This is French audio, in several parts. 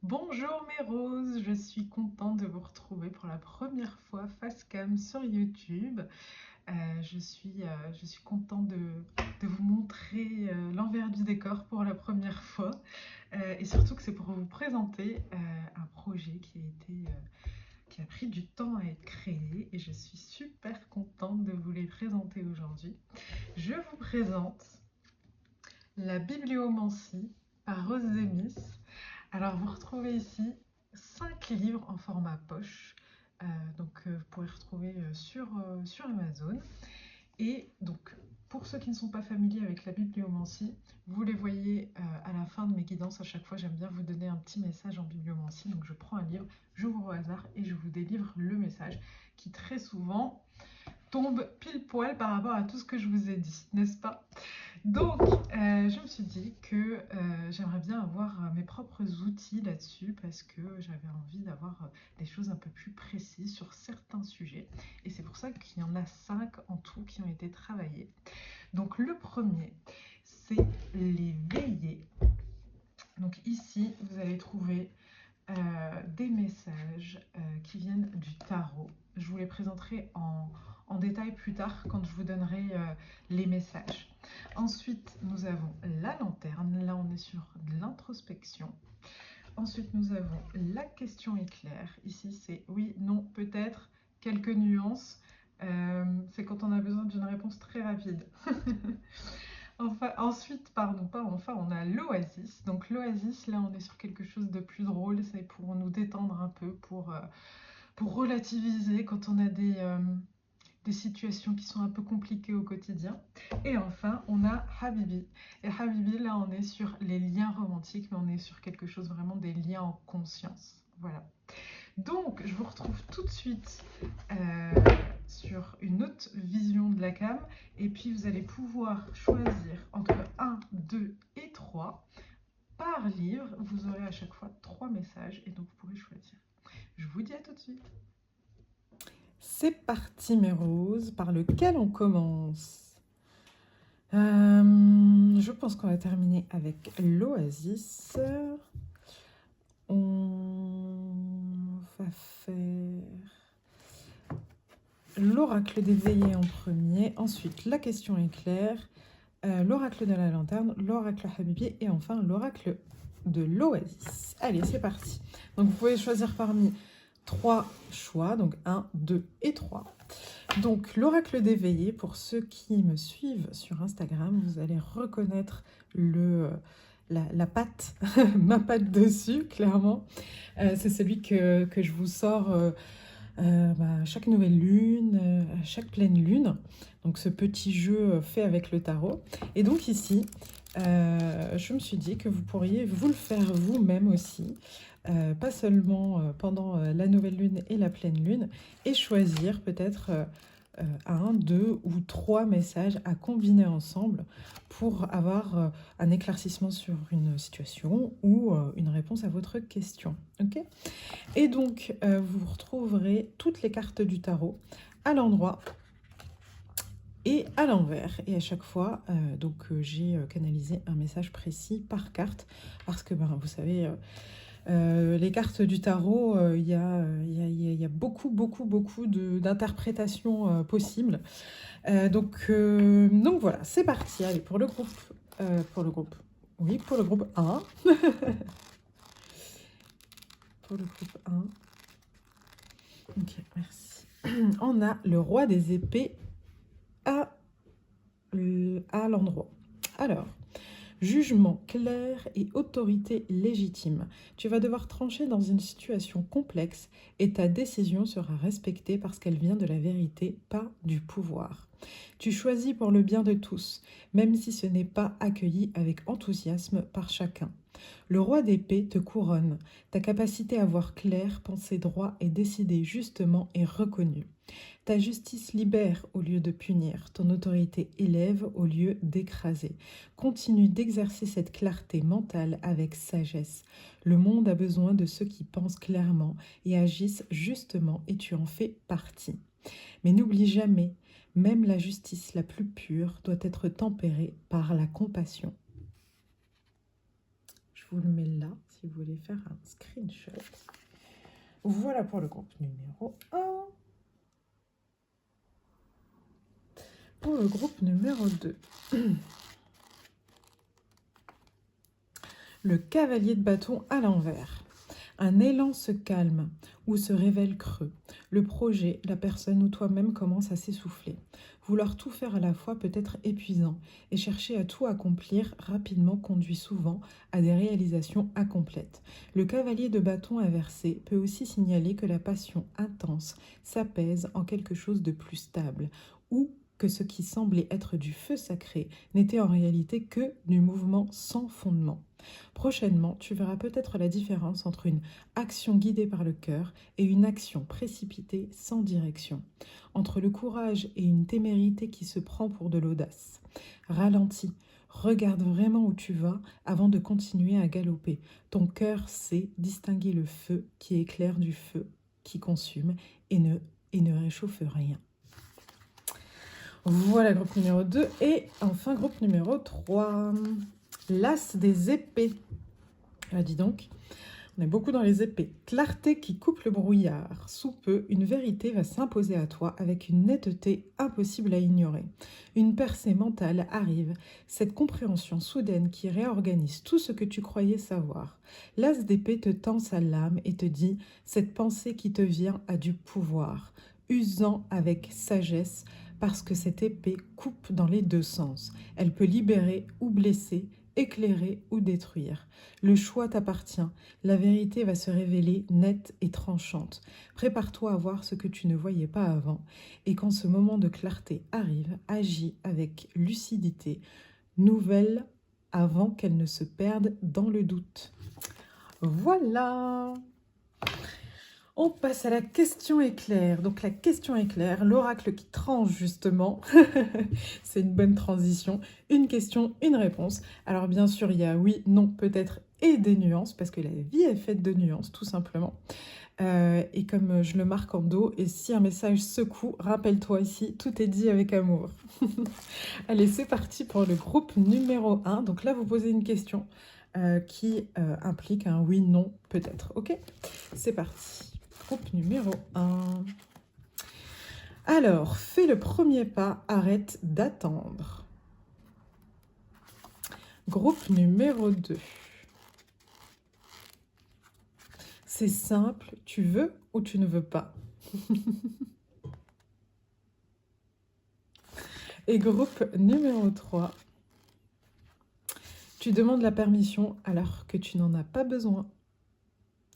Bonjour mes roses, je suis contente de vous retrouver pour la première fois face cam sur YouTube. Je suis contente de vous montrer l'envers du décor pour la première fois. Et surtout que c'est pour vous présenter un projet qui a pris du temps à être créé et je suis super contente de vous les présenter aujourd'hui. Je vous présente la bibliomancie par Rose Demis. Alors, vous retrouvez ici 5 livres en format poche. Vous pourrez retrouver sur Amazon. Et donc, pour ceux qui ne sont pas familiers avec la bibliomancie, vous les voyez à la fin de mes guidances. À chaque fois, j'aime bien vous donner un petit message en bibliomancie. Donc, je prends un livre, j'ouvre au hasard et je vous délivre le message qui très souvent tombe pile poil par rapport à tout ce que je vous ai dit, n'est-ce pas? Donc, je me suis dit que j'aimerais bien avoir mes propres outils là-dessus parce que j'avais envie d'avoir des choses un peu plus précises sur certains sujets. Et c'est pour ça qu'il y en a 5 en tout qui ont été travaillés. Donc, le premier, c'est les veillées. Donc ici, vous allez trouver des messages qui viennent du tarot. Je vous les présenterai en détail plus tard quand je vous donnerai les messages. Ensuite, nous avons la lanterne. Là, on est sur de l'introspection. Ensuite, nous avons la question éclair. Ici, c'est oui, non, peut-être, quelques nuances. C'est quand on a besoin d'une réponse très rapide. Enfin, ensuite, pardon, pas enfin, on a l'oasis. Donc l'oasis, là, on est sur quelque chose de plus drôle. C'est pour nous détendre un peu, pour relativiser quand on a des situations qui sont un peu compliquées au quotidien. Et enfin, on a Habibi. Et Habibi, là, on est sur les liens romantiques, mais on est sur quelque chose vraiment des liens en conscience. Voilà. Donc, je vous retrouve tout de suite euh, sur une autre vision de la cam. Et puis, vous allez pouvoir choisir entre 1, 2 et 3 par livre. Vous aurez à chaque fois 3 messages et donc vous pourrez choisir. Je vous dis à tout de suite. C'est parti mes roses, par lequel on commence? Je pense qu'on va terminer avec l'oasis. On va faire l'oracle des veillées en premier, ensuite la question éclair, l'oracle de la lanterne, l'oracle Habibi et enfin l'oracle de l'oasis. Allez, c'est parti. Donc vous pouvez choisir parmi 3 choix, donc 1, 2 et 3. Donc l'oracle des veillées, pour ceux qui me suivent sur Instagram, vous allez reconnaître la patte, ma patte dessus, clairement. C'est celui que je vous sors chaque nouvelle lune, chaque pleine lune. Donc ce petit jeu fait avec le tarot. Et donc ici, je me suis dit que vous pourriez vous le faire vous-même aussi. Pas seulement pendant la nouvelle lune et la pleine lune, et choisir peut-être 1, 2 ou 3 messages à combiner ensemble pour avoir un éclaircissement sur une situation ou une réponse à votre question. Ok? Et donc, vous retrouverez toutes les cartes du tarot à l'endroit et à l'envers. Et à chaque fois, j'ai canalisé un message précis par carte parce que, vous savez, les cartes du tarot, il y a beaucoup d'interprétations possibles. Donc voilà, c'est parti. Allez, pour le groupe 1. Pour le groupe 1. Ok, merci. On a le roi des épées à l'endroit. Alors, jugement clair et autorité légitime. Tu vas devoir trancher dans une situation complexe et ta décision sera respectée parce qu'elle vient de la vérité, pas du pouvoir. Tu choisis pour le bien de tous, même si ce n'est pas accueilli avec enthousiasme par chacun. Le roi d'épée te couronne. Ta capacité à voir clair, penser droit et décider justement est reconnue. Ta justice libère au lieu de punir, ton autorité élève au lieu d'écraser. Continue d'exercer cette clarté mentale avec sagesse. Le monde a besoin de ceux qui pensent clairement et agissent justement et tu en fais partie. Mais n'oublie jamais, même la justice la plus pure doit être tempérée par la compassion. Je vous le mets là, si vous voulez faire un screenshot. Voilà pour le groupe numéro 1. Pour le groupe numéro 2. Le cavalier de bâton à l'envers. Un élan se calme ou se révèle creux. Le projet, la personne ou toi-même commence à s'essouffler. Vouloir tout faire à la fois peut être épuisant et chercher à tout accomplir rapidement conduit souvent à des réalisations incomplètes. Le cavalier de bâton inversé peut aussi signaler que la passion intense s'apaise en quelque chose de plus stable ou que ce qui semblait être du feu sacré n'était en réalité que du mouvement sans fondement. Prochainement, tu verras peut-être la différence entre une action guidée par le cœur et une action précipitée sans direction, entre le courage et une témérité qui se prend pour de l'audace. Ralentis, regarde vraiment où tu vas avant de continuer à galoper. Ton cœur sait distinguer le feu qui éclaire du feu qui consume et ne réchauffe rien. Voilà, groupe numéro 2. Et enfin, groupe numéro 3. L'as des épées. Ah, dis donc, on est beaucoup dans les épées. Clarté qui coupe le brouillard. Sous peu, une vérité va s'imposer à toi avec une netteté impossible à ignorer. Une percée mentale arrive, cette compréhension soudaine qui réorganise tout ce que tu croyais savoir. L'as d'épée te tend sa lame et te dit « Cette pensée qui te vient a du pouvoir. » Usant avec sagesse, parce que cette épée coupe dans les deux sens. Elle peut libérer ou blesser, éclairer ou détruire. Le choix t'appartient. La vérité va se révéler nette et tranchante. Prépare-toi à voir ce que tu ne voyais pas avant. Et quand ce moment de clarté arrive, agis avec lucidité, nouvelle avant qu'elle ne se perde dans le doute. Voilà! On passe à la question éclair. Donc la question éclair, l'oracle qui tranche justement, c'est une bonne transition. Une question, une réponse. Alors bien sûr, il y a oui, non, peut-être et des nuances, parce que la vie est faite de nuances, tout simplement. Et comme je le marque en dos, et si un message secoue, rappelle-toi ici, tout est dit avec amour. Allez, c'est parti pour le groupe numéro 1. Donc là, vous posez une question qui implique un oui, non, peut-être. Ok, c'est parti. Groupe numéro 1. Alors, fais le premier pas, arrête d'attendre. Groupe numéro 2. C'est simple, tu veux ou tu ne veux pas. Et groupe numéro 3. Tu demandes la permission alors que tu n'en as pas besoin.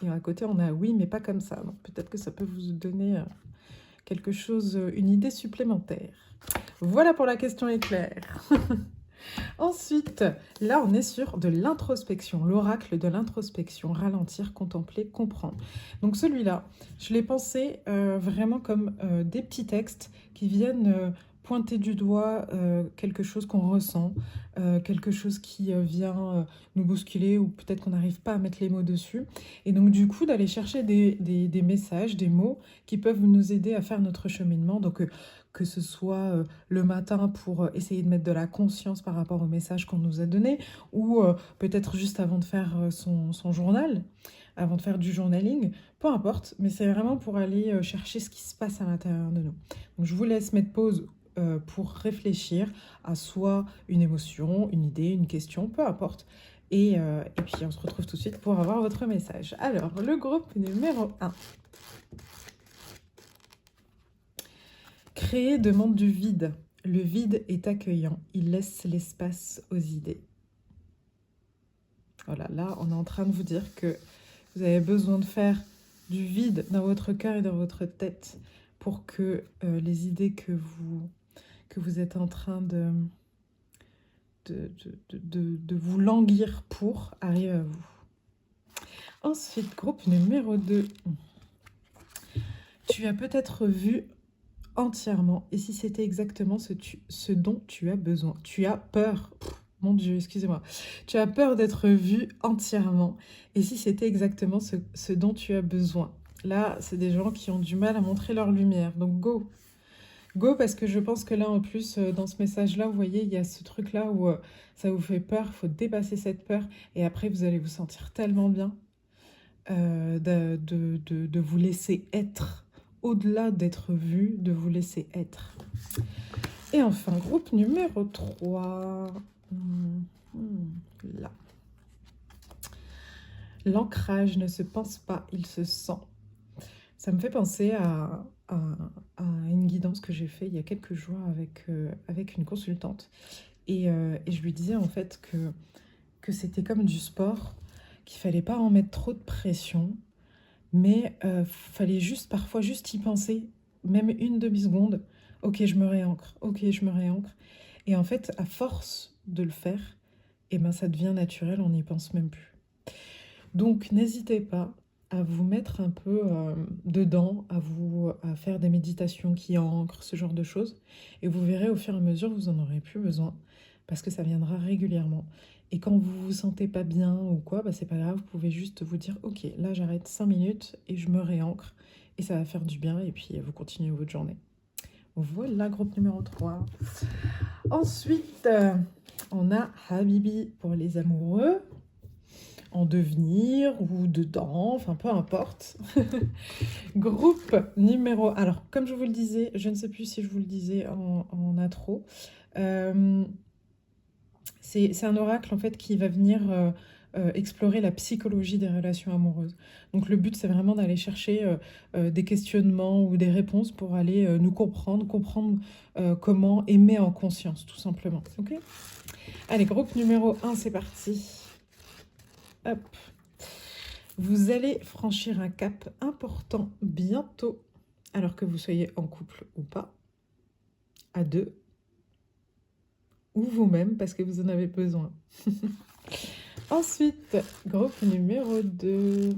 Et à côté, on a oui, mais pas comme ça. Donc peut-être que ça peut vous donner quelque chose, une idée supplémentaire. Voilà pour la question éclair. Ensuite, là, on est sur de l'introspection, l'oracle de l'introspection, ralentir, contempler, comprendre. Donc celui-là, je l'ai pensé vraiment comme des petits textes qui viennent pointer du doigt quelque chose qu'on ressent, quelque chose qui vient nous bousculer ou peut-être qu'on n'arrive pas à mettre les mots dessus. Et donc du coup, d'aller chercher des messages, des mots qui peuvent nous aider à faire notre cheminement. Donc que ce soit le matin pour essayer de mettre de la conscience par rapport au message qu'on nous a donné, ou peut-être juste avant de faire son journal, avant de faire du journaling, peu importe, mais c'est vraiment pour aller chercher ce qui se passe à l'intérieur de nous. Donc je vous laisse mettre pause pour réfléchir à soit une émotion, une idée, une question, peu importe. Et puis on se retrouve tout de suite pour avoir votre message. Alors, le groupe numéro 1. Créer demande du vide. Le vide est accueillant. Il laisse l'espace aux idées. Voilà, là, on est en train de vous dire que vous avez besoin de faire du vide dans votre cœur et dans votre tête pour que les idées que vous êtes en train de vous languir pour arrivent à vous. Ensuite, groupe numéro 2. Tu as peut-être vu entièrement, et si c'était exactement ce dont tu as besoin. Tu as peur, mon Dieu, excusez-moi. Tu as peur d'être vu entièrement, et si c'était exactement ce dont tu as besoin. Là, c'est des gens qui ont du mal à montrer leur lumière, donc go. Go, parce que je pense que là, en plus, dans ce message-là, vous voyez, il y a ce truc-là où ça vous fait peur, il faut dépasser cette peur, et après, vous allez vous sentir tellement bien de vous laisser être, au-delà d'être vu, de vous laisser être. Et enfin, groupe numéro 3. Là. L'ancrage ne se pense pas, il se sent. Ça me fait penser à une guidance que j'ai fait il y a quelques jours avec une consultante. Et je lui disais en fait que c'était comme du sport, qu'il fallait pas en mettre trop de pression, mais fallait juste parfois juste y penser, même une demi-seconde. Ok, je me réancre, ok, je me réancre. Et en fait, à force de le faire, eh ben, ça devient naturel, on n'y pense même plus. Donc n'hésitez pas à vous mettre un peu dedans, à faire des méditations qui ancrent, ce genre de choses. Et vous verrez au fur et à mesure, vous en aurez plus besoin, parce que ça viendra régulièrement. Et quand vous vous sentez pas bien ou quoi, bah c'est pas grave, vous pouvez juste vous dire, ok, là j'arrête 5 minutes et je me réancre, et ça va faire du bien, et puis vous continuez votre journée. Voilà, groupe numéro 3. Ensuite, on a Habibi pour les amoureux, en devenir ou dedans, enfin peu importe. Groupe numéro... Alors, comme je vous le disais, je ne sais plus si je vous le disais en intro, c'est un oracle en fait qui va venir explorer la psychologie des relations amoureuses. Donc le but c'est vraiment d'aller chercher des questionnements ou des réponses pour aller nous comprendre comment aimer en conscience tout simplement. Ok. Allez, groupe numéro 1, c'est parti. Hop. Vous allez franchir un cap important bientôt, alors que vous soyez en couple ou pas, à deux, ou vous-même parce que vous en avez besoin. Ensuite, groupe numéro 2.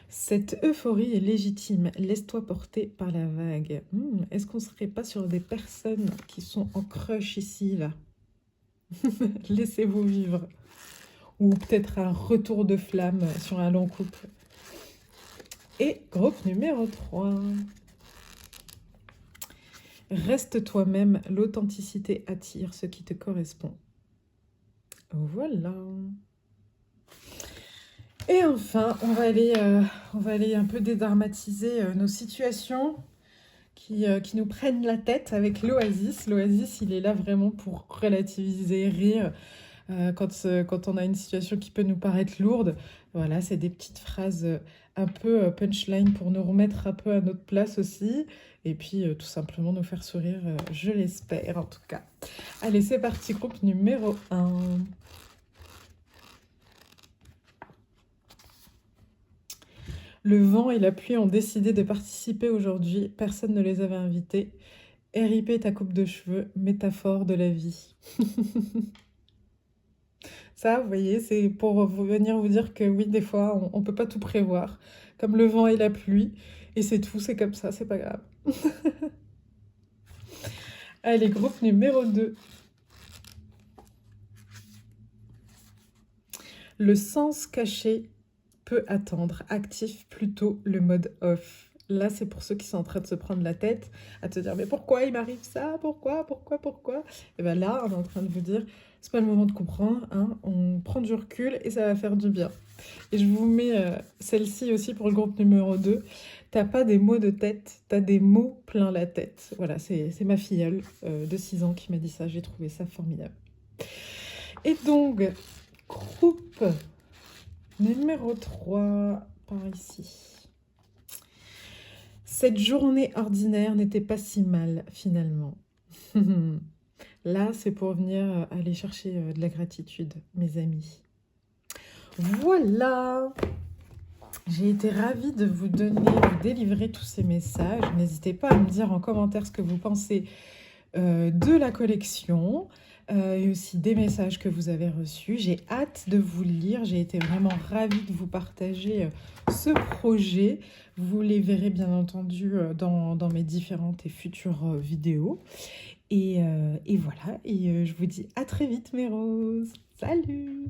Cette euphorie est légitime, laisse-toi porter par la vague. Est-ce qu'on ne serait pas sur des personnes qui sont en crush ici, là? Laissez-vous vivre. Ou peut-être un retour de flamme sur un long couple. Et groupe numéro 3. Reste toi-même, l'authenticité attire ce qui te correspond. Voilà. Et enfin, on va aller un peu dédramatiser nos situations qui nous prennent la tête avec l'Oasis. L'Oasis, il est là vraiment pour relativiser, rire. Quand on a une situation qui peut nous paraître lourde, voilà, c'est des petites phrases un peu punchline pour nous remettre un peu à notre place aussi, et puis tout simplement nous faire sourire, je l'espère en tout cas. Allez, c'est parti, groupe numéro 1. Le vent et la pluie ont décidé de participer aujourd'hui, personne ne les avait invités. RIP ta coupe de cheveux, métaphore de la vie. Ça, vous voyez, c'est pour venir vous dire que oui, des fois, on ne peut pas tout prévoir, comme le vent et la pluie, et c'est tout, c'est comme ça, c'est pas grave. Allez, groupe numéro 2. Le sens caché peut attendre, actif plutôt le mode off. Là, c'est pour ceux qui sont en train de se prendre la tête, à te dire, mais pourquoi il m'arrive ça? Pourquoi? Et bien là, on est en train de vous dire, c'est pas le moment de comprendre, hein, on prend du recul et ça va faire du bien. Et je vous mets celle-ci aussi pour le groupe numéro 2. T'as pas des mots de tête, t'as des mots plein la tête. Voilà, c'est ma filleule de 6 ans qui m'a dit ça, j'ai trouvé ça formidable. Et donc, groupe numéro 3, par ici. Cette journée ordinaire n'était pas si mal, finalement. Là, c'est pour venir aller chercher de la gratitude, mes amis. Voilà! J'ai été ravie de vous délivrer tous ces messages. N'hésitez pas à me dire en commentaire ce que vous pensez de la collection et aussi des messages que vous avez reçus. J'ai hâte de vous lire. J'ai été vraiment ravie de vous partager ce projet. Vous les verrez bien entendu dans mes différentes et futures vidéos. Et voilà, et je vous dis à très vite mes roses. Salut!